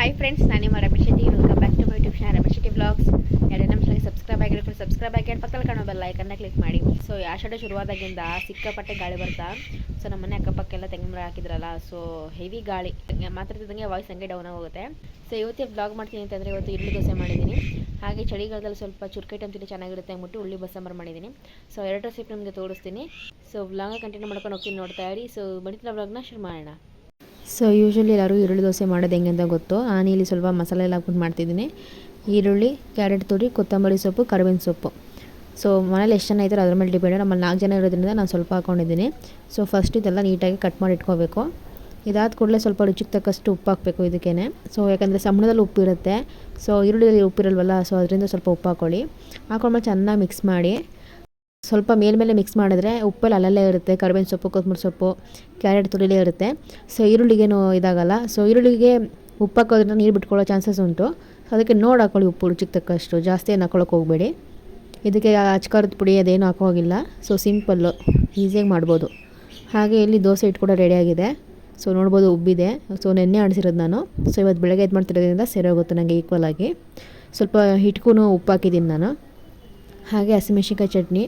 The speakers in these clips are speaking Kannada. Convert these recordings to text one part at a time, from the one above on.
ಹಾಯ್ ಫ್ರೆಂಡ್ಸ್, ನಾನು ನಿಮ್ಮ Ramesh Shetty. Welcome back to my YouTube channel Ramesh Shetty blogs. ಎರಡು ನಮ್ಗೆ ಸಬ್ಸ್ಕ್ರೈಬ್ ಆಗಿರ್ಬೋದು, ಸಬ್ಸ್ಕ್ರೈಬ್ ಆಗಿ ಪಕ್ಕದಲ್ಲಿ ಕಾಣೋ ಬೆಲ್ ಐಕನ್ನ ಕ್ಲಿಕ್ ಮಾಡಿ. ಸೊ ಆಷಾಢ ಶುರುವಾದಾಗಿಂದ ಸಿಕ್ಕಾಪಟ್ಟೆ ಗಾಳಿ ಬರ್ತಾ, ಸೊ ನಮ್ಮ ಮನೆ ಅಕ್ಕಪಕ್ಕೆಲ್ಲ ತೆಂಗಿನ ಮರ ಹಾಕಿದ್ರಲ್ಲ, ಸೊ ಹೆವಿ ಗಾಳಿ ಮಾತಾಡ್ತಿದ್ದಂಗೆ ವಾಯ್ಸ್ ಹಂಗೆ ಡೌನ್ ಆಗೋಗುತ್ತೆ. ಸೊ ಇವತ್ತೇ ಬ್ಲಾಗ್ ಮಾಡ್ತೀನಿ ಅಂತಂದರೆ ಇವತ್ತು ಇಡ್ಲಿ ದೋಸೆ ಮಾಡಿದ್ದೀನಿ. ಹಾಗೆ ಚಳಿಗಾಲದಲ್ಲಿ ಸ್ವಲ್ಪ ಚುರ್ಕೈ ಟೈಮ್ ಚೆನ್ನಾಗಿರುತ್ತೆ ಅಂದ್ಬಿಟ್ಟು ಉಳ್ಳಿ ಬಸ್ಸಾಂಬಾರು ಮಾಡಿದ್ದೀನಿ. ಸೊ ಎರಡು ರೆಸಿಪಿ ನಿಮಗೆ ತೋರಿಸ್ತೀನಿ. ಸೊ ಬ್ಲಾಗ ಕಂಟಿನ್ಯೂ ಮಾಡ್ಕೊಂಡು ಹೋಗ್ತೀನಿ, ನೋಡ್ತಾ ಇರಿ. ಸೊ ಬನ್ನಿ ಬ್ಲಾಗ್ನ ಶುರು ಮಾಡೋಣ. ಸೊ ಯೂಶ್ವಲಿ ಎಲ್ಲರೂ ಈರುಳ್ಳಿ ದೋಸೆ ಮಾಡೋದು ಹೆಂಗೆ ಅಂತ ಗೊತ್ತು. ಇಲ್ಲಿ ಸ್ವಲ್ಪ ಮಸಾಲೆ ಎಲ್ಲ ಹಾಕ್ಬಿಟ್ಟು ಮಾಡ್ತಿದ್ದೀನಿ. ಈರುಳ್ಳಿ, ಕ್ಯಾರೆಟ್ ತುರಿ, ಕೊತ್ತಂಬರಿ ಸೊಪ್ಪು, ಕರಿಬೇವಿನ ಸೊಪ್ಪು. ಸೊ ಮನೇಲಿ ಎಷ್ಟು ಜನ ಇದ್ದಾರೆ ಅದ್ರ ಮೇಲೆ ಡಿಪೆಂಡ್. ನಮ್ಮಲ್ಲಿ 4 ಜನ ಇರೋದ್ರಿಂದ ನಾನು ಸ್ವಲ್ಪ ಹಾಕ್ಕೊಂಡಿದ್ದೀನಿ. ಸೊ ಫಸ್ಟ್ ಇದೆಲ್ಲ ನೀಟಾಗಿ ಕಟ್ ಮಾಡಿ ಇಟ್ಕೋಬೇಕು. ಇದಾದ ಕೂಡಲೇ ಸ್ವಲ್ಪ ರುಚಿಗೆ ತಕ್ಕಷ್ಟು ಉಪ್ಪು ಹಾಕಬೇಕು ಇದಕ್ಕೇ. ಸೊ ಯಾಕಂದರೆ ಸಂಬಳದಲ್ಲಿ ಉಪ್ಪಿರುತ್ತೆ, ಸೊ ಈರುಳ್ಳಿಯಲ್ಲಿ ಉಪ್ಪಿರಲ್ವಲ್ಲ, ಸೊ ಅದರಿಂದ ಸ್ವಲ್ಪ ಉಪ್ಪು ಹಾಕ್ಕೊಳ್ಳಿ. ಹಾಕೊಂಡ್ಮೇಲೆ ಚೆನ್ನಾಗಿ ಮಿಕ್ಸ್ ಮಾಡಿ. ಸ್ವಲ್ಪ ಮೇಲ್ಮೇಲೆ ಮಿಕ್ಸ್ ಮಾಡಿದ್ರೆ ಉಪ್ಪಲ್ಲಿ ಅಲ್ಲಲ್ಲೇ ಇರುತ್ತೆ. ಕರಿಬೇವಿನ ಸೊಪ್ಪು, ಕೊತ್ತಂಬರಿ ಸೊಪ್ಪು, ಕ್ಯಾರೆಟ್ ತುರಿಲೇ ಇರುತ್ತೆ. ಸೊ ಈರುಳ್ಳಿಗೇನು ಇದಾಗಲ್ಲ. ಸೊ ಈರುಳ್ಳಿಗೆ ಉಪ್ಪು ಹಾಕೋದ್ರಿಂದ ನೀರು ಬಿಟ್ಕೊಳ್ಳೋ ಚಾನ್ಸಸ್ ಉಂಟು. ಸೊ ಅದಕ್ಕೆ ನೋಡಿ ಹಾಕೊಳ್ಳಿ ಉಪ್ಪು ರುಚಿಗೆ ತಕ್ಕಷ್ಟು. ಜಾಸ್ತಿ ಏನು ಹಾಕೊಳ್ಳೋಕೆ ಹೋಗಬೇಡಿ. ಇದಕ್ಕೆ ಅಚ್ಕಾರದ ಪುಡಿ ಅದೇನು ಹಾಕೋ ಹೋಗಿಲ್ಲ. ಸೊ ಸಿಂಪಲ್ಲು, ಈಸಿಯಾಗಿ ಮಾಡ್ಬೋದು. ಹಾಗೆ ಇಲ್ಲಿ ದೋಸೆ ಹಿಟ್ಟು ಕೂಡ ರೆಡಿಯಾಗಿದೆ. ಸೊ ನೋಡ್ಬೋದು ಉಬ್ಬಿದೆ. ಸೊ ನೆನ್ನೆ ಆಡಿಸಿರೋದು ನಾನು. ಸೊ ಇವತ್ತು ಬೆಳಗ್ಗೆ ಇದು ಮಾಡ್ತಿರೋದ್ರಿಂದ ಸರಿ ಹೋಗುತ್ತೆ ನನಗೆ ಈಕ್ವಲ್ ಆಗಿ. ಸ್ವಲ್ಪ ಹಿಟ್ಗೂ ಉಪ್ಪು ಹಾಕಿದ್ದೀನಿ ನಾನು. ಹಾಗೆ ಹಸಿಮೆಣ್ಸಿನ್ಕಾಯಿ ಚಟ್ನಿ,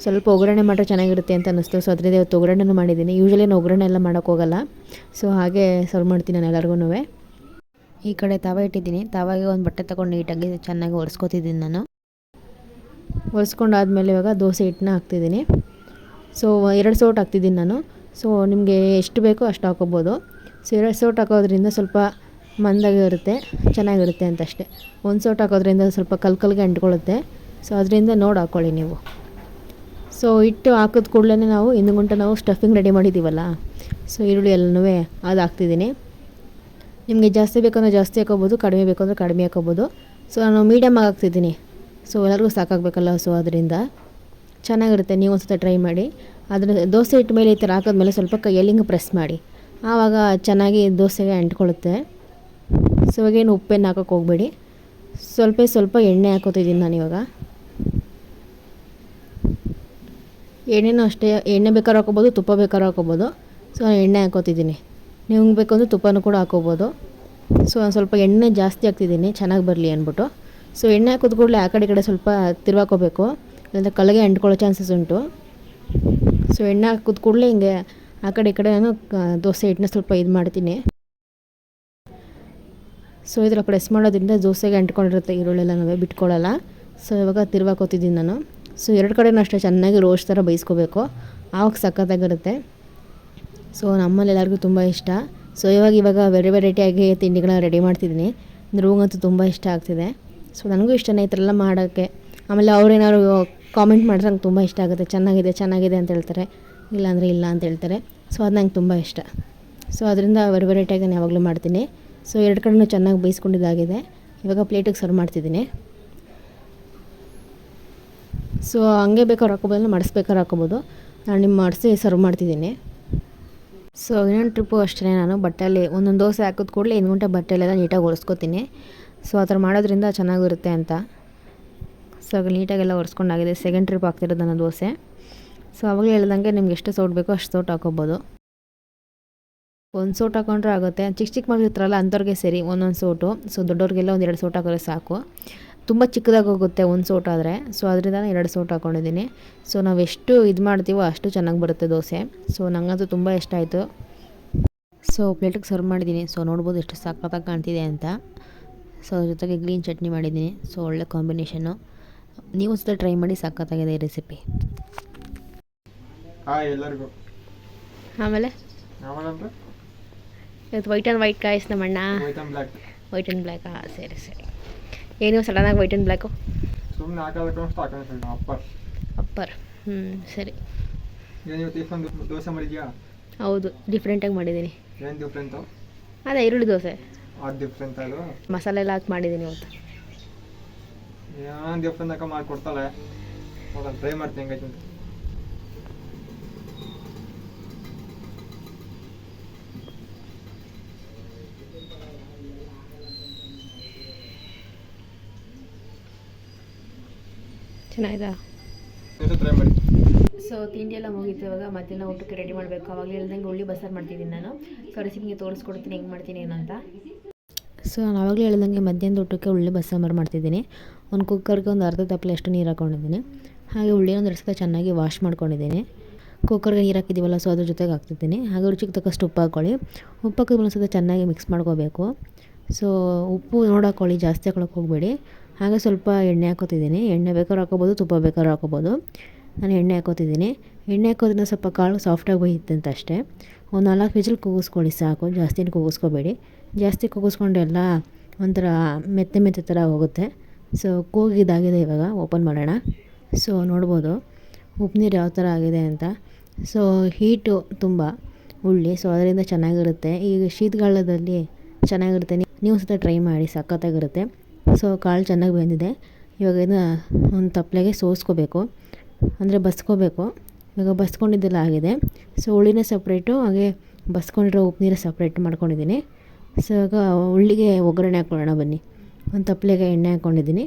ಸ್ವಲ್ಪ ಒಗ್ಗರಣೆ ಮಾಡಿದ್ರೆ ಚೆನ್ನಾಗಿರುತ್ತೆ ಅಂತ ಅನ್ನಿಸ್ತು. ಸೊ ಅದರಿಂದ ಇವತ್ತು ಒಗ್ಗರಣೆನೂ ಮಾಡಿದ್ದೀನಿ. ಯೂಶ್ವಲಿ ನಾನು ಒಗ್ಗರಣೆ ಎಲ್ಲ ಮಾಡೋಕ್ಕೋಗಲ್ಲ. ಸೊ ಹಾಗೆ ಸರ್ವ್ ಮಾಡ್ತೀನಿ ನಾನು ಎಲ್ಲರಿಗೂ. ಈ ಕಡೆ ತವ ಇಟ್ಟಿದ್ದೀನಿ. ತವಾಗೆ ಒಂದು ಬಟ್ಟೆ ತೊಗೊಂಡು ನೀಟಾಗಿ ಚೆನ್ನಾಗಿ ಒರೆಸ್ಕೊತಿದ್ದೀನಿ ನಾನು. ಒರೆಸ್ಕೊಂಡಾದ್ಮೇಲೆ ಇವಾಗ ದೋಸೆ ಹಿಟ್ಟನ್ನ ಹಾಕ್ತಿದ್ದೀನಿ. ಸೊ 2 ಸೌಟ್ ಹಾಕ್ತಿದ್ದೀನಿ ನಾನು. ಸೊ ನಿಮಗೆ ಎಷ್ಟು ಬೇಕೋ ಅಷ್ಟು ಹಾಕೋಬೋದು. ಸೊ 2 ಸೌಟ್ ಹಾಕೋದ್ರಿಂದ ಸ್ವಲ್ಪ ಮಂದಾಗಿ ಇರುತ್ತೆ, ಚೆನ್ನಾಗಿರುತ್ತೆ ಅಂತಷ್ಟೇ. 1 ಸೌಟ್ ಹಾಕೋದ್ರಿಂದ ಸ್ವಲ್ಪ ಕಲ್ಗೆ ಅಂಟ್ಕೊಳ್ಳುತ್ತೆ. ಸೊ ಅದರಿಂದ ನೋಡಿ ಹಾಕ್ಕೊಳ್ಳಿ ನೀವು. ಸೊ ಹಿಟ್ಟು ಹಾಕಿದ ಕೂಡಲೇ ನಾವು ಹಿಂದುಗುಂಟ ನಾವು ಸ್ಟಫಿಂಗ್ ರೆಡಿ ಮಾಡಿದ್ದೀವಲ್ಲ, ಸೊ ಈರುಳ್ಳಿ ಎಲ್ಲನೂ ಅದು ಹಾಕ್ತಿದ್ದೀನಿ. ನಿಮಗೆ ಜಾಸ್ತಿ ಬೇಕಂದ್ರೆ ಜಾಸ್ತಿ ಹಾಕೋಬೋದು, ಕಡಿಮೆ ಬೇಕಂದ್ರೆ ಕಡಿಮೆ ಹಾಕೋಬೋದು. ಸೊ ನಾನು ಮೀಡಿಯಮ್ಮಾಗಿ ಹಾಕ್ತಿದ್ದೀನಿ. ಸೊ ಎಲ್ಲರಿಗೂ ಸಾಕಾಗಬೇಕಲ್ಲ, ಸೊ ಅದರಿಂದ ಚೆನ್ನಾಗಿರುತ್ತೆ. ನೀವು ಒಂದು ಸತಿ ಟ್ರೈ ಮಾಡಿ. ಅದರ ದೋಸೆ ಹಿಟ್ಟು ಮೇಲೆ ಈ ಥರ ಹಾಕಿದ್ಮೇಲೆ ಸ್ವಲ್ಪ ಕೈಯಲ್ಲಿ ಹಿಂಗೆ ಪ್ರೆಸ್ ಮಾಡಿ, ಆವಾಗ ಚೆನ್ನಾಗಿ ದೋಸೆಗೆ ಅಂಟ್ಕೊಳ್ಳುತ್ತೆ. ಸೊ ಇವಾಗೇನು ಉಪ್ಪೇನು ಹಾಕೋಕ್ಕೆ ಹೋಗಬೇಡಿ. ಸ್ವಲ್ಪ ಎಣ್ಣೆ ಹಾಕೋತಿದ್ದೀನಿ ನಾನು ಇವಾಗ. ಎಣ್ಣೆನೂ ಅಷ್ಟೇ, ಎಣ್ಣೆ ಬೇಕಾದ್ರೂ ಹಾಕೋಬೋದು, ತುಪ್ಪ ಬೇಕಾದ್ರೂ ಹಾಕೋಬೋದು. ಸೊ ನಾನು ಎಣ್ಣೆ ಹಾಕೋತಿದ್ದೀನಿ. ನೀವು ಬೇಕು ಅಂದರೆ ತುಪ್ಪನೂ ಕೂಡ ಹಾಕೋಬೋದು. ಸೊ ನಾನು ಸ್ವಲ್ಪ ಎಣ್ಣೆ ಜಾಸ್ತಿ ಹಾಕ್ತಿದ್ದೀನಿ, ಚೆನ್ನಾಗಿ ಬರಲಿ ಅಂದ್ಬಿಟ್ಟು. ಸೊ ಎಣ್ಣೆ ಹಾಕಿದ ಕೂಡಲೇ ಆ ಕಡೆ ಈ ಕಡೆ ಸ್ವಲ್ಪ ತಿರ್ವಾಕೋಬೇಕು, ಇಲ್ಲಾಂದರೆ ಕಲ್ಲಿಗೆ ಅಂಟ್ಕೊಳ್ಳೋ ಚಾನ್ಸಸ್ ಉಂಟು. ಸೊ ಎಣ್ಣೆ ಹಾಕಿದ ಕೂಡಲೇ ಹಿಂಗೆ ಆ ಕಡೆ ಈ ಕಡೆ ನಾನು ದೋಸೆ ಹಿಟ್ಟನ್ನ ಸ್ವಲ್ಪ ಇದು ಮಾಡ್ತೀನಿ. ಸೊ ಈ ಥರ ಪ್ರೆಸ್ ಮಾಡೋದ್ರಿಂದ ದೋಸೆಗೆ ಅಂಟ್ಕೊಂಡಿರುತ್ತೆ ಈರುಳ್ಳೆಲ್ಲ, ನಾವೇ ಬಿಟ್ಕೊಳ್ಳಲ್ಲ. ಸೊ ಇವಾಗ ತಿರ್ವಾಕೋತಿದ್ದೀನಿ ನಾನು. ಸೊ 2 ಕಡೆನೂ ಅಷ್ಟೇ ಚೆನ್ನಾಗಿ ರೋಸ್ಟ್ ಥರ ಬೇಯಿಸ್ಕೋಬೇಕು, ಆವಾಗ ಸಖತ್ತಾಗಿರುತ್ತೆ. ಸೊ ನಮ್ಮಲ್ಲಿ ಎಲ್ಲರಿಗೂ ತುಂಬ ಇಷ್ಟ. ಸೊ ಇವಾಗ ವೆರೈಟಿಯಾಗಿ ತಿಂಡಿಗಳನ್ನ ರೆಡಿ ಮಾಡ್ತಿದ್ದೀನಿ. ನನಗಂತೂ ತುಂಬ ಇಷ್ಟ ಆಗ್ತಿದೆ. ಸೊ ನನಗೂ ಇಷ್ಟನೇ ಈ ಥರ ಎಲ್ಲ ಮಾಡೋಕ್ಕೆ. ಆಮೇಲೆ ಅವ್ರೇನಾದ್ರು ಕಾಮೆಂಟ್ ಮಾಡಿದ್ರೆ ನಂಗೆ ತುಂಬ ಇಷ್ಟ ಆಗುತ್ತೆ. ಚೆನ್ನಾಗಿದೆ ಅಂತ ಹೇಳ್ತಾರೆ, ಇಲ್ಲಾಂದರೆ ಇಲ್ಲ ಅಂತ ಹೇಳ್ತಾರೆ. ಸೊ ಅದು ನಂಗೆ ತುಂಬ ಇಷ್ಟ. ಸೊ ಅದರಿಂದ ವೆರೈಟಿಯಾಗಿ ನಾನು ಯಾವಾಗಲೂ ಮಾಡ್ತೀನಿ. ಸೊ 2 ಕಡೆನೂ ಚೆನ್ನಾಗಿ ಬೇಯಿಸ್ಕೊಂಡಿದ್ದಾಗಿದೆ. ಇವಾಗ ಪ್ಲೇಟಿಗೆ ಸರ್ವ್ ಮಾಡ್ತಿದ್ದೀನಿ. ಸೊ ಹಂಗೆ ಬೇಕಾದ್ರೆ ಹಾಕೋಬೋದು, ಮಡಿಸ್ಬೇಕಾದ್ರೆ ಹಾಕೋಬೋದು. ನಾನು ನಿಮ್ಮ ಮಡಿಸಿ ಸರ್ವ್ ಮಾಡ್ತಿದ್ದೀನಿ. ಸೊ ಇನ್ನೊಂದು ಟ್ರಿಪ್ಪು ಅಷ್ಟೇ, ನಾನು ಬಟ್ಟೆಯಲ್ಲಿ ಒಂದೊಂದು ದೋಸೆ ಹಾಕಿದ ಕೂಡಲೇ ಇನ್ಗುಂಟೆ ಬಟ್ಟೆಲೆಲ್ಲ ನೀಟಾಗಿ ಒರೆಸ್ಕೊತೀನಿ. ಸೊ ಆ ಥರ ಮಾಡೋದ್ರಿಂದ ಚೆನ್ನಾಗಿರುತ್ತೆ ಅಂತ. ಸೊ ನೀಟಾಗೆಲ್ಲ ಒರೆಸ್ಕೊಂಡಾಗಿದೆ. ಸೆಕೆಂಡ್ ಟ್ರಿಪ್ ಹಾಕ್ತಿರೋದು ನನ್ನ ದೋಸೆ. ಸೊ ಅವಾಗಲೇ ಹೇಳ್ದಂಗೆ ನಿಮ್ಗೆ ಎಷ್ಟು ಸೌಟ್ ಬೇಕೋ ಅಷ್ಟು ಸೌಟ್ ಹಾಕೋಬೋದು. 1 ಸೌಟ್ ಹಾಕೊಂಡ್ರೆ ಆಗುತ್ತೆ. ಚಿಕ್ಕ ಮಕ್ಕಳು ಇರ್ತಾರಲ್ಲ ಅಂಥವ್ರಿಗೆ ಸರಿ ಒಂದೊಂದು ಸೌಟು. ಸೊ ದೊಡ್ಡವ್ರಿಗೆಲ್ಲ 1-2 ಸೌಟ್ ಹಾಕಿದ್ರೆ ಸಾಕು. ತುಂಬ ಚಿಕ್ಕದಾಗಿ ಹೋಗುತ್ತೆ 1 ಸೌಟ್ ಆದರೆ. ಸೊ ಅದರಿಂದ 2 ಸೌಟ್ ಹಾಕ್ಕೊಂಡಿದ್ದೀನಿ. ಸೊ ನಾವು ಎಷ್ಟು ಇದು ಮಾಡ್ತೀವೋ ಅಷ್ಟು ಚೆನ್ನಾಗಿ ಬರುತ್ತೆ ದೋಸೆ. ಸೊ ನನಗಂತೂ ತುಂಬ ಇಷ್ಟ ಆಯಿತು. ಸೊ ಪ್ಲೇಟಿಗೆ ಸರ್ವ್ ಮಾಡಿದ್ದೀನಿ. ಸೊ ನೋಡ್ಬೋದು ಎಷ್ಟು ಸಖತ್ತಾಗಿ ಕಾಣ್ತಿದೆ ಅಂತ. ಸೊ ಅದ್ರ ಜೊತೆಗೆ ಗ್ರೀನ್ ಚಟ್ನಿ ಮಾಡಿದ್ದೀನಿ. ಸೊ ಒಳ್ಳೆ ಕಾಂಬಿನೇಷನ್ನು. ನೀವು ಸಹ ಟ್ರೈ ಮಾಡಿ, ಸಖತ್ತಾಗಿದೆ ಈ ರೆಸಿಪಿ. ಎಲ್ಲರಿಗೂ ಆಮೇಲೆ ಇವತ್ತು ವೈಟ್ ಆ್ಯಂಡ್ ವೈಟ್ ಕಾಯಿಸ್ ನಮ್ಮಣ್ಣ. White and black. ಸರಿ ಏನು ಸಡನ್ನಾಗಿ ವೈಟ್ ಆ್ಯಂಡ್ ಬ್ಲ್ಯಾಕು? ಅಪ್ಪರ್. ಸರಿ. ದೋಸೆ ಮಾಡಿದ್ಯಾ? ಹೌದು, ಡಿಫ್ರೆಂಟಾಗಿ ಮಾಡಿದ್ದೀನಿ. ಏನು ಡಿಫ್ರೆಂಟು? ಅದೇ ಈರುಳ್ಳಿ ದೋಸೆ. ಅದು ಡಿಫ್ರೆಂಟ್, ಅದು ಮಸಾಲೆ ಎಲ್ಲ ಹಾಕಿ ಮಾಡಿದ್ದೀನಿ ಇವತ್ತು. ಏನು ಡಿಫ್ರೆಂಟ್ ಹಾಕಿ ಮಾಡಿಕೊಡ್ತಾಳೆ, ನೋಡೋಣ ಟ್ರೈ ಮಾಡ್ತೀನಿ ಹೆಂಗೈತೆ ಅಂತ. ಚೆನ್ನಾಗಿದಾ? ಟ್ರೈ ಮಾಡಿ. ಸೊ ತಿಂಡಿ ಎಲ್ಲ ಮುಗೀತು. ಇವಾಗ ಮಧ್ಯಾಹ್ನ ಊಟಕ್ಕೆ ರೆಡಿ ಮಾಡಬೇಕು. ಅವಾಗಲೇ ಹೇಳ್ದಂಗೆ ಉಳ್ಳಿ ಬಸ್ಸಾರು ಮಾಡ್ತಿದ್ದೀನಿ ನಾನು. ಸೊ ರೆಸಿಪಿಗೆ ತೋರಿಸ್ಕೊಡ್ತೀನಿ ಹೆಂಗೆ ಮಾಡ್ತೀನಿ ಏನು ಅಂತ. ಸೊ ನಾವಾಗಲೇ ಹೇಳ್ದಂಗೆ ಮಧ್ಯಾಹ್ನದ ಊಟಕ್ಕೆ ಉಳ್ಳಿ ಬಸ್ಸಾಂಬಾರು ಮಾಡ್ತಿದ್ದೀನಿ. ಒಂದು ಕುಕ್ಕರ್ಗೆ ಒಂದು ಅರ್ಧ ತಪ್ಪಲೆ ಅಷ್ಟು ನೀರು ಹಾಕ್ಕೊಂಡಿದ್ದೀನಿ. ಹಾಗೆ ಉಳ್ಳಿ ಒಂದು 2 ಸಲ ಚೆನ್ನಾಗಿ ವಾಶ್ ಮಾಡ್ಕೊಂಡಿದ್ದೀನಿ. ಕುಕ್ಕರ್ಗೆ ನೀರು ಹಾಕಿದ್ದೀವಲ್ಲ, ಸೊ ಅದ್ರ ಜೊತೆಗೆ ಹಾಕ್ತಿದ್ದೀನಿ. ಹಾಗೆ ರುಚಿಗೆ ತಕ್ಕಷ್ಟು ಉಪ್ಪು ಹಾಕ್ಕೊಳ್ಳಿ. ಉಪ್ಪು ಹಾಕಿದ ಒಂದು ಸಲ ಚೆನ್ನಾಗಿ ಮಿಕ್ಸ್ ಮಾಡ್ಕೋಬೇಕು. ಸೊ ಉಪ್ಪು ನೋಡಾಕೊಳ್ಳಿ, ಜಾಸ್ತಿ ಹಾಕೊಳಕ್ಕೆ ಹೋಗಬೇಡಿ. ಹಾಗೆ ಸ್ವಲ್ಪ ಎಣ್ಣೆ ಹಾಕೋತಿದ್ದೀನಿ. ಎಣ್ಣೆ ಬೇಕಾದ್ರೂ ಹಾಕೋಬೋದು, ತುಪ್ಪ ಬೇಕಾದ್ರೂ ಹಾಕೋಬೋದು. ನಾನು ಎಣ್ಣೆ ಹಾಕೋತಿದ್ದೀನಿ. ಎಣ್ಣೆ ಹಾಕೋದ್ರಿಂದ ಸ್ವಲ್ಪ ಕಾಳು ಸಾಫ್ಟಾಗಿ ಬೇಯುತ್ತೆ ಅಂತ ಅಷ್ಟೇ. ಒಂದು 4 ವಿಜಿಲ್ ಕೂಗಿಸ್ಕೊಳ್ಳಿ ಸಾಕು, ಜಾಸ್ತಿ ಕೂಗಿಸ್ಕೋಬೇಡಿ. ಜಾಸ್ತಿ ಕೂಗಿಸ್ಕೊಂಡೆಲ್ಲ ಒಂಥರ ಮೆತ್ತೆ ಥರ ಹೋಗುತ್ತೆ. ಸೊ ಕೂಗಿದಾಗಿದೆ. ಇವಾಗ ಓಪನ್ ಮಾಡೋಣ. ಸೊ ನೋಡ್ಬೋದು ಉಪ್ಪು ನೀರು ಯಾವ ಥರ ಆಗಿದೆ ಅಂತ. ಸೊ ಹೀಟು ತುಂಬ ಉಳ್ಳಿ, ಸೊ ಅದರಿಂದ ಚೆನ್ನಾಗಿರುತ್ತೆ. ಈಗ ಶೀತಗಾಲದಲ್ಲಿ ಚೆನ್ನಾಗಿರುತ್ತೆ. ನೀವು ಸಹ ಟ್ರೈ ಮಾಡಿ, ಸಖತ್ತಾಗಿರುತ್ತೆ. ಸೊ ಕಾಳು ಚೆನ್ನಾಗಿ ಬೆಂದಿದೆ. ಇವಾಗ ಇದನ್ನ ಒಂದು ತಪ್ಪಲೆಗೆ ಸೋಸ್ಕೋಬೇಕು, ಅಂದರೆ ಬಸ್ಕೋಬೇಕು. ಇವಾಗ ಬಸ್ಕೊಂಡಿದ್ದೆಲ್ಲ ಆಗಿದೆ. ಸೊ ಉಳ್ಳಿನ ಸಪ್ರೇಟು, ಹಾಗೆ ಬಸ್ಕೊಂಡಿರೋ ಉಪ್ಪು ನೀರು ಸಪ್ರೇಟ್ ಮಾಡ್ಕೊಂಡಿದ್ದೀನಿ. ಸೊ ಇವಾಗ ಉಳ್ಳಿಗೆ ಒಗ್ಗರಣೆ ಹಾಕ್ಕೊಳ್ಳೋಣ ಬನ್ನಿ. ಒಂದು ತಪ್ಪಲೆಗೆ ಎಣ್ಣೆ ಹಾಕ್ಕೊಂಡಿದ್ದೀನಿ.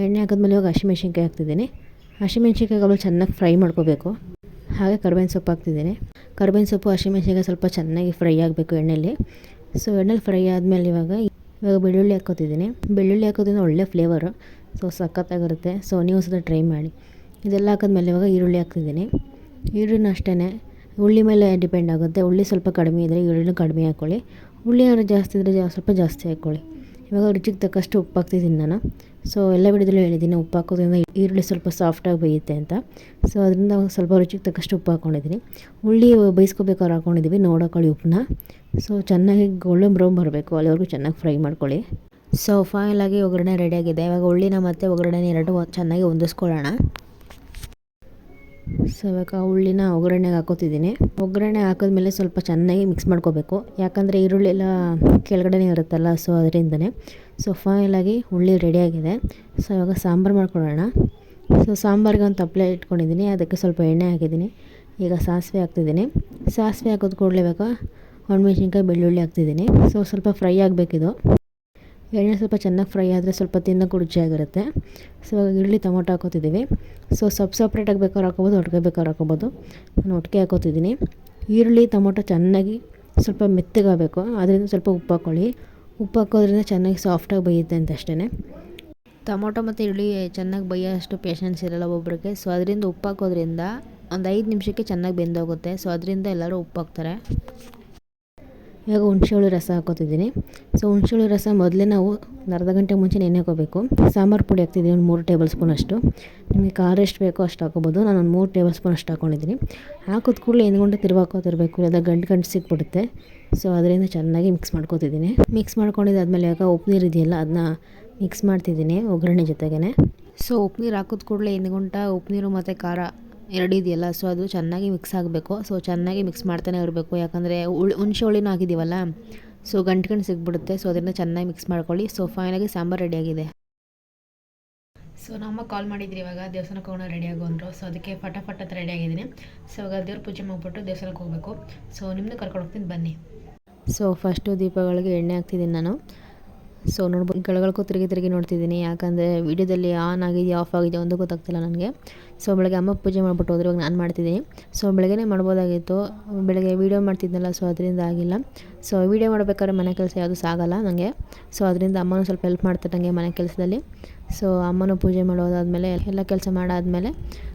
ಎಣ್ಣೆ ಹಾಕಿದ್ಮೇಲೆ ಇವಾಗ ಹಸಿಮೆಣ್ಸಿನ್ಕಾಯಿ ಹಾಕ್ತಿದ್ದೀನಿ. ಹಸಿಮೆಣ್ಸಿನ್ಕಾಯಿಗಳು ಚೆನ್ನಾಗಿ ಫ್ರೈ ಮಾಡ್ಕೋಬೇಕು. ಹಾಗೆ ಕರ್ಬೇವಿನ ಸೊಪ್ಪು ಹಾಕ್ತಿದ್ದೀನಿ. ಕರ್ಬೇವಿನ ಸೊಪ್ಪು ಹಸಿಮೆಣ್ಸಿನ್ಕಾಯಿ ಸ್ವಲ್ಪ ಚೆನ್ನಾಗಿ ಫ್ರೈ ಆಗಬೇಕು ಎಣ್ಣೆಯಲ್ಲಿ. ಸೊ ಎಣ್ಣೆಲಿ ಫ್ರೈ ಆದಮೇಲೆ ಇವಾಗ ಬೆಳ್ಳುಳ್ಳಿ ಹಾಕ್ಕೋತಿದ್ದೀನಿ. ಬೆಳ್ಳುಳ್ಳಿ ಹಾಕೋದ್ರಿಂದ ಒಳ್ಳೆ ಫ್ಲೇವರು, ಸೊ ಸಖತ್ತಾಗಿರುತ್ತೆ. ಸೊ ನೀವು ಸಹ ಟ್ರೈ ಮಾಡಿ. ಇದೆಲ್ಲ ಹಾಕಿದ್ಮೇಲೆ ಇವಾಗ ಈರುಳ್ಳಿ ಹಾಕ್ತಿದ್ದೀನಿ. ಈರುಳ್ಳಿನ ಅಷ್ಟೇ ಉಳ್ಳಿ ಮೇಲೆ ಡಿಪೆಂಡ್ ಆಗುತ್ತೆ. ಉಳ್ಳಿ ಸ್ವಲ್ಪ ಕಡಿಮೆ ಇದ್ದರೆ ಈರುಳ್ಳಿನೂ ಕಡಿಮೆ ಹಾಕ್ಕೊಳ್ಳಿ. ಉಳ್ಳಿ ಏನಾದ್ರು ಜಾಸ್ತಿ ಇದ್ದರೆ ಸ್ವಲ್ಪ ಜಾಸ್ತಿ ಹಾಕ್ಕೊಳ್ಳಿ. ಇವಾಗ ರುಚಿಗೆ ತಕ್ಕಷ್ಟು ಉಪ್ಪು ಹಾಕ್ತಿದ್ದೀನಿ ನಾನು. ಸೊ ಎಲ್ಲ ವಿಡಿಯೋದಲ್ಲೂ ಹೇಳಿದ್ದೀನಿ, ಉಪ್ಪು ಹಾಕೋದ್ರಿಂದ ಈರುಳ್ಳಿ ಸ್ವಲ್ಪ ಸಾಫ್ಟಾಗಿ ಬೇಯುತ್ತೆ ಅಂತ. ಸೊ ಅದರಿಂದ ಸ್ವಲ್ಪ ರುಚಿಗೆ ತಕ್ಕಷ್ಟು ಉಪ್ಪು ಹಾಕ್ಕೊಂಡಿದ್ದೀನಿ. ಉಳ್ಳಿ ಬೇಯಿಸ್ಕೋಬೇಕಾದ್ರೆ ಹಾಕ್ಕೊಂಡಿದ್ದೀವಿ, ನೋಡೋಕೊಳ್ಳಿ ಉಪ್ಪನ್ನ. ಸೊ ಚೆನ್ನಾಗಿ ಗೋಲ್ಡನ್ ಬ್ರೌನ್ ಬರಬೇಕು, ಅಲ್ಲಿವರೆಗೂ ಚೆನ್ನಾಗಿ ಫ್ರೈ ಮಾಡ್ಕೊಳ್ಳಿ. ಸೊ ಫೈನಲಾಗಿ ಒಗ್ಗರಣೆ ರೆಡಿಯಾಗಿದೆ. ಇವಾಗ ಉಳ್ಳಿನ ಮತ್ತು ಒಗ್ಗರಣೆ ಎರಡು ಚೆನ್ನಾಗಿ ಹೊಂದಿಸ್ಕೊಳ್ಳೋಣ. ಸೊ ಇವಾಗ ಉಳ್ಳಿನ ಒಗ್ಗರಣೆಗೆ ಹಾಕೋತಿದ್ದೀನಿ. ಒಗ್ಗರಣೆ ಹಾಕಿದ್ಮೇಲೆ ಸ್ವಲ್ಪ ಚೆನ್ನಾಗಿ ಮಿಕ್ಸ್ ಮಾಡ್ಕೋಬೇಕು, ಯಾಕಂದರೆ ಈರುಳ್ಳಿ ಎಲ್ಲ ಕೆಳಗಡೆನೇ ಇರುತ್ತಲ್ಲ, ಸೊ ಅದರಿಂದನೇ. ಸೊ ಫೈನಲಾಗಿ ಉಳ್ಳಿ ರೆಡಿಯಾಗಿದೆ. ಸೊ ಇವಾಗ ಸಾಂಬಾರು ಮಾಡ್ಕೊಳ್ಳೋಣ. ಸೊ ಸಾಂಬಾರಿಗೆ ಒಂದು ತಪ್ಪಲೆ ಇಟ್ಕೊಂಡಿದ್ದೀನಿ, ಅದಕ್ಕೆ ಸ್ವಲ್ಪ ಎಣ್ಣೆ ಹಾಕಿದ್ದೀನಿ. ಈಗ ಸಾಸಿವೆ ಹಾಕ್ತಿದ್ದೀನಿ. ಸಾಸಿವೆ ಹಾಕೋದು ಕೂಡಲೇ ಇವಾಗ ಒಣಮೆಣ್ಸಿನ್ಕಾಯಿ, ಬೆಳ್ಳುಳ್ಳಿ ಹಾಕ್ತಿದ್ದೀನಿ. ಸೊ ಸ್ವಲ್ಪ ಫ್ರೈ ಆಗಬೇಕಿದು. ಎಣ್ಣೆ ಸ್ವಲ್ಪ ಚೆನ್ನಾಗಿ ಫ್ರೈ ಆದರೆ ಸ್ವಲ್ಪ ತಿನ್ನೋಕ್ಕೂ ರುಚಿಯಾಗಿರುತ್ತೆ. ಸೊ ಇವಾಗ ಈರುಳ್ಳಿ, ಟೊಮೊಟೊ ಹಾಕೋತಿದ್ದೀವಿ. ಸೊ ಸಪ್ರೇಟಾಗಿ ಬೇಕಾದ್ರೆ ಹಾಕೋಬೋದು, ಒಟ್ಟಿಗೆ ಬೇಕಾದ್ರೆ ಹಾಕೋಬೋದು. ನಾನು ಒಟ್ಟಿಗೆ ಹಾಕೋತಿದ್ದೀನಿ. ಈರುಳ್ಳಿ ಟೊಮೊಟೊ ಚೆನ್ನಾಗಿ ಸ್ವಲ್ಪ ಮೆತ್ತಗಾಗಬೇಕು, ಅದರಿಂದ ಸ್ವಲ್ಪ ಉಪ್ಪು ಹಾಕ್ಕೊಳ್ಳಿ. ಉಪ್ಪು ಹಾಕೋದ್ರಿಂದ ಚೆನ್ನಾಗಿ ಸಾಫ್ಟಾಗಿ ಬೇಯುತ್ತೆ ಅಂತ ಅಷ್ಟೇ. ಟೊಮೊಟೊ ಮತ್ತು ಈರುಳ್ಳಿ ಚೆನ್ನಾಗಿ ಬೇಯೋಷ್ಟು ಪೇಷನ್ಸ್ ಇರೋಲ್ಲ ಒಬ್ಬರಿಗೆ. ಸೊ ಅದರಿಂದ ಉಪ್ಪು ಹಾಕೋದ್ರಿಂದ ಒಂದು 5 ನಿಮಿಷಕ್ಕೆ ಚೆನ್ನಾಗಿ ಬೆಂದೋಗುತ್ತೆ. ಸೊ ಅದರಿಂದ ಎಲ್ಲರೂ ಉಪ್ಪು ಹಾಕ್ತಾರೆ. ಇವಾಗ ಹುಣಸೆಹುಳಿ ರಸ ಹಾಕೋತಿದ್ದೀನಿ. ಸೊ ಹುಣಸೆಹುಳಿ ರಸ ಮೊದಲೇ ನಾವು ಒಂದು ಅರ್ಧ ಗಂಟೆ ಮುಂಚೆ ನೆನೆ ಹಾಕೋಬೇಕು. ಸಾಂಬಾರು ಪುಡಿ ಹಾಕ್ತಿದ್ದೀನಿ, ಒಂದು 3 ಟೇಬಲ್ ಸ್ಪೂನ್ ಅಷ್ಟು. ನಿಮಗೆ ಖಾರ ಎಷ್ಟು ಬೇಕೋ ಅಷ್ಟು ಹಾಕೋಬೋದು. ನಾನು ಒಂದು 3 ಟೇಬಲ್ ಸ್ಪೂನ್ ಅಷ್ಟು ಹಾಕ್ಕೊಂಡಿದ್ದೀನಿ. ಹಾಕಿದ ಕೂಡಲೇ ಎಂದ್ಕೊಂಡು ತಿರ್ವಾಕೋತಿರ್ಬೇಕು, ಇಲ್ಲ ಗಂಟು ಸಿಕ್ಬಿಡುತ್ತೆ. ಸೊ ಅದರಿಂದ ಚೆನ್ನಾಗಿ ಮಿಕ್ಸ್ ಮಾಡ್ಕೋತಿದ್ದೀನಿ. ಮಿಕ್ಸ್ ಮಾಡ್ಕೊಂಡಿದ್ದಾದ್ಮೇಲೆ ಇವಾಗ ಉಪ್ಪು ನೀರು ಇದೆಯಲ್ಲ, ಅದನ್ನ ಮಿಕ್ಸ್ ಮಾಡ್ತಿದ್ದೀನಿ ಒಗ್ಗರಣೆ ಜೊತೆಗೇ. ಸೊ ಉಪ್ಪು ನೀರು ಹಾಕಿದ ಕೂಡಲೇ ಉಪ್ಪು ನೀರು ಮತ್ತು ಖಾರ ಎರಡು ಇದೆಯಲ್ಲ, ಸೊ ಅದು ಚೆನ್ನಾಗಿ ಮಿಕ್ಸ್ ಆಗಬೇಕು. ಸೊ ಚೆನ್ನಾಗಿ ಮಿಕ್ಸ್ ಮಾಡ್ತಾನೆ ಇರಬೇಕು, ಯಾಕಂದರೆ ಹುಣಸೆ ಹುಳಿನೂ ಹಾಕಿದ್ದೀವಲ್ಲ, ಸೊ ಗಂಟು ಸಿಕ್ಬಿಡುತ್ತೆ. ಸೊ ಅದನ್ನು ಚೆನ್ನಾಗಿ ಮಿಕ್ಸ್ ಮಾಡ್ಕೊಳ್ಳಿ. ಸೊ ಫೈನಲಾಗಿ ಸಾಂಬಾರು ರೆಡಿಯಾಗಿದೆ. ಸೊ ನಮ್ಮ ಕಾಲ್ ಮಾಡಿದ್ರಿ, ಇವಾಗ ದೇವಸ್ಥಾನಕ್ಕೆ ಹೋಗೋಣ ರೆಡಿ ಆಗೋಂದ್ರು. ಸೊ ಅದಕ್ಕೆ ಫಟಾಫಟ್ ಅಂತ ರೆಡಿಯಾಗಿದ್ದೀನಿ. ಸೊ ಇವಾಗ ದೇವ್ರ ಪೂಜೆ ಮಾಡಿಬಿಟ್ಟು ದೇವಸ್ಥಾನಕ್ಕೆ ಹೋಗಬೇಕು. ಸೊ ನಿಮ್ಮನ್ನು ಕರ್ಕೊಂಡು ಹೋಗ್ತೀನಿ ಬನ್ನಿ. ಸೊ ಫಸ್ಟು ದೀಪಗಳಿಗೆ ಎಣ್ಣೆ ಹಾಕ್ತಿದ್ದೀನಿ ನಾನು. ಸೊ ನೋಡ್ಬೋದು, ಕೆಳಗಳ್ಗೂ ತಿರುಗಿ ನೋಡ್ತಿದ್ದೀನಿ, ಯಾಕಂದರೆ ವೀಡಿಯೋದಲ್ಲಿ ಆನ್ ಆಗಿದೆಯಾ ಆಫ್ ಆಗಿದೆಯಾ ಒಂದು ಗೊತ್ತಾಗ್ತಿಲ್ಲ ನನಗೆ. ಸೊ ಬೆಳಗ್ಗೆ ಅಮ್ಮ ಪೂಜೆ ಮಾಡಿಬಿಟ್ಟು ಹೋದ್ರೆ, ಇವಾಗ ನಾನು ಮಾಡ್ತಿದ್ದೀನಿ. ಸೊ ಬೆಳಗ್ಗೆ ಮಾಡ್ಬೋದಾಗಿತ್ತು, ಬೆಳಗ್ಗೆ ವೀಡಿಯೋ ಮಾಡ್ತಿದ್ನಲ್ಲ, ಸೊ ಅದರಿಂದ ಆಗಿಲ್ಲ. ಸೊ ವೀಡಿಯೋ ಮಾಡಬೇಕಾದ್ರೆ ಮನೆ ಕೆಲಸ ಯಾವುದು ಸಾಗಲ್ಲ ನನಗೆ. ಸೊ ಅದರಿಂದ ಅಮ್ಮನೂ ಸ್ವಲ್ಪ ಹೆಲ್ಪ್ ಮಾಡ್ತಾರೆ ನನಗೆ ಮನೆ ಕೆಲಸದಲ್ಲಿ. ಸೊ ಅಮ್ಮನೂ ಪೂಜೆ ಮಾಡೋದಾದಮೇಲೆ ಎಲ್ಲ ಕೆಲಸ ಮಾಡಾದಮೇಲೆ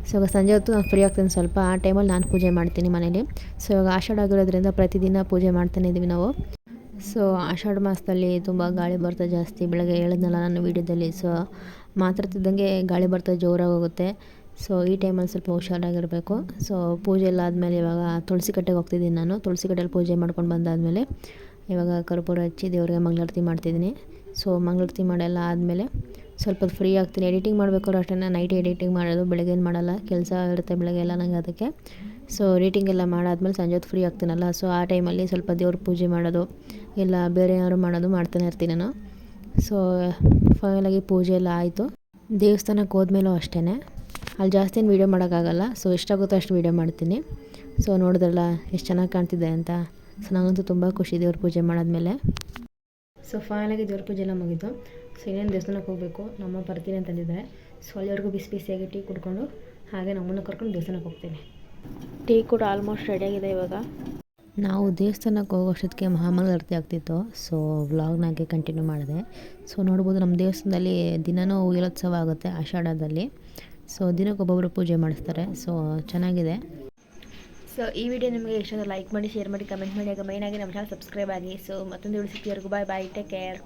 ಸೊ ಇವಾಗ ಸಂಜೆ ಹೊತ್ತು ನಾನು ಫ್ರೀ ಆಗ್ತೀನಿ ಸ್ವಲ್ಪ. ಆ ಟೈಮಲ್ಲಿ ನಾನು ಪೂಜೆ ಮಾಡ್ತೀನಿ ಮನೇಲಿ. ಸೊ ಇವಾಗ ಆಷಾಢ ಆಗಿರೋದ್ರಿಂದ ಪ್ರತಿದಿನ ಪೂಜೆ ಮಾಡ್ತಾನೆ ಇದ್ದೀವಿ ನಾವು. ಸೊ ಆಷಾಢ ಮಾಸದಲ್ಲಿ ತುಂಬ ಗಾಳಿ ಬರ್ತದೆ ಜಾಸ್ತಿ. ಬೆಳಗ್ಗೆ ಹೇಳಿದ್ನಲ್ಲ ನಾನು ವೀಡಿಯೋದಲ್ಲಿ. ಸೊ ಮಾತಾಡ್ತಿದ್ದಂಗೆ ಗಾಳಿ ಬರ್ತದೆ, ಜೋರಾಗಿ ಹೋಗುತ್ತೆ. ಸೊ ಈ ಟೈಮಲ್ಲಿ ಸ್ವಲ್ಪ ಹುಷಾರಾಗಿರಬೇಕು. ಸೊ ಪೂಜೆ ಎಲ್ಲ ಆದಮೇಲೆ ಇವಾಗ ತುಳಸಿ ಕಟ್ಟೆಗೆ ಹೋಗ್ತಿದ್ದೀನಿ ನಾನು. ತುಳಸಿ ಕಟ್ಟೆಯಲ್ಲಿ ಪೂಜೆ ಮಾಡ್ಕೊಂಡು ಬಂದಾದಮೇಲೆ ಇವಾಗ ಕರ್ಪೂರ ಹಚ್ಚಿ ದೇವರಿಗೆ ಮಂಗಳಾರತಿ ಮಾಡ್ತಿದ್ದೀನಿ. ಸೊ ಮಂಗಳಾರತಿ ಮಾಡೆಲ್ಲ ಆದಮೇಲೆ ಸ್ವಲ್ಪ ಫ್ರೀ ಆಗ್ತೀನಿ. ಎಡಿಟಿಂಗ್ ಮಾಡಬೇಕಾದ್ರೂ ಅಷ್ಟೇ, ನೈಟ್ ಎಡಿಟಿಂಗ್ ಮಾಡೋದು, ಬೆಳಗ್ಗೆ ಏನು ಮಾಡಲ್ಲ, ಕೆಲಸ ಇರುತ್ತೆ ಬೆಳಗ್ಗೆ ಎಲ್ಲ ನನಗೆ ಅದಕ್ಕೆ. ಸೊ ಎಡಿಟಿಂಗ್ ಎಲ್ಲ ಮಾಡಾದ್ಮೇಲೆ ಸಂಜೆ ಹೊತ್ತು ಫ್ರೀ ಆಗ್ತೀನಲ್ಲ, ಸೊ ಆ ಟೈಮಲ್ಲಿ ಸ್ವಲ್ಪ ದೇವ್ರ ಪೂಜೆ ಮಾಡೋದು, ಇಲ್ಲ ಬೇರೆ ಏನಾದ್ರು ಮಾಡೋದು ಮಾಡ್ತಾನೆ ಇರ್ತೀನಿ ನಾನು. ಸೊ ಫೈನಲಾಗಿ ಪೂಜೆ ಎಲ್ಲ ಆಯಿತು. ದೇವಸ್ಥಾನಕ್ಕೆ ಹೋದ್ಮೇಲೂ ಅಷ್ಟೇ, ಅಲ್ಲಿ ಜಾಸ್ತಿ ಏನು ವೀಡಿಯೋ ಮಾಡೋಕ್ಕಾಗಲ್ಲ. ಸೊ ಎಷ್ಟಾಗುತ್ತೋ ಅಷ್ಟು ವೀಡಿಯೋ ಮಾಡ್ತೀನಿ. ಸೊ ನೋಡಿದ್ರಲ್ಲ ಎಷ್ಟು ಚೆನ್ನಾಗಿ ಕಾಣ್ತಿದೆ ಅಂತ. ಸೊ ನನಗಂತೂ ತುಂಬ ಖುಷಿ ದೇವ್ರ ಪೂಜೆ ಮಾಡಾದ್ಮೇಲೆ. ಸೊ ಫೈನಲಾಗಿ ದೇವ್ರ ಪೂಜೆ ಎಲ್ಲ ಮುಗೀತು. ಸೊ ಇನ್ನೇನು ದೇವಸ್ಥಾನಕ್ಕೆ ಹೋಗಬೇಕು, ನಮ್ಮ ಬರ್ತೀನಿ ಅಂತಂದಿದ್ದಾರೆ. ಸೊ ಅಲ್ಲಿವರೆಗೂ ಬಿಸಿಯಾಗಿ ಟೀ ಕುಡ್ಕೊಂಡು ಹಾಗೆ ನಮ್ಮನ್ನು ಕರ್ಕೊಂಡು ದೇವಸ್ಥಾನಕ್ಕೆ ಹೋಗ್ತೀನಿ. ಟೀ ಕೂಡ ಆಲ್ಮೋಸ್ಟ್ ರೆಡಿಯಾಗಿದೆ ಇವಾಗ. ನಾವು ದೇವಸ್ಥಾನಕ್ಕೆ ಹೋಗೋಷ್ಟೊತ್ತಿಗೆ ಮಹಾಮಂಗಳಾರತಿ ಆಗ್ತಿತ್ತು. ಸೊ ವ್ಲಾಗ್ನಾಗೆ ಕಂಟಿನ್ಯೂ ಮಾಡಿದೆ. ಸೊ ನೋಡ್ಬೋದು ನಮ್ಮ ದೇವಸ್ಥಾನದಲ್ಲಿ ದಿನವೂ ಉಯ್ಯಲೋತ್ಸವ ಆಗುತ್ತೆ ಆಷಾಢದಲ್ಲಿ. ಸೊ ದಿನಕ್ಕೊಬ್ಬೊಬ್ಬರು ಪೂಜೆ ಮಾಡಿಸ್ತಾರೆ. ಸೊ ಚೆನ್ನಾಗಿದೆ. ಸೊ ಈ ವಿಡಿಯೋ ನಿಮಗೆ ಇಷ್ಟ ಲೈಕ್ ಮಾಡಿ, ಶೇರ್ ಮಾಡಿ, ಕಮೆಂಟ್ ಮಾಡಿ. ಆಗ ಮೈನಾಗಿ ನಮ್ಮ ಚಾನಲ್ ಸಬ್ಸ್ಕ್ರೈಬ್ ಆಗಿ. ಸೊ ಮತ್ತೊಂದು ವಿಡಿಯೋ ಸಿಗ್ತೀವರೆಗೂ ಬಾಯ್ ಬಾಯ್, ಟೇಕ್ ಕೇರ್.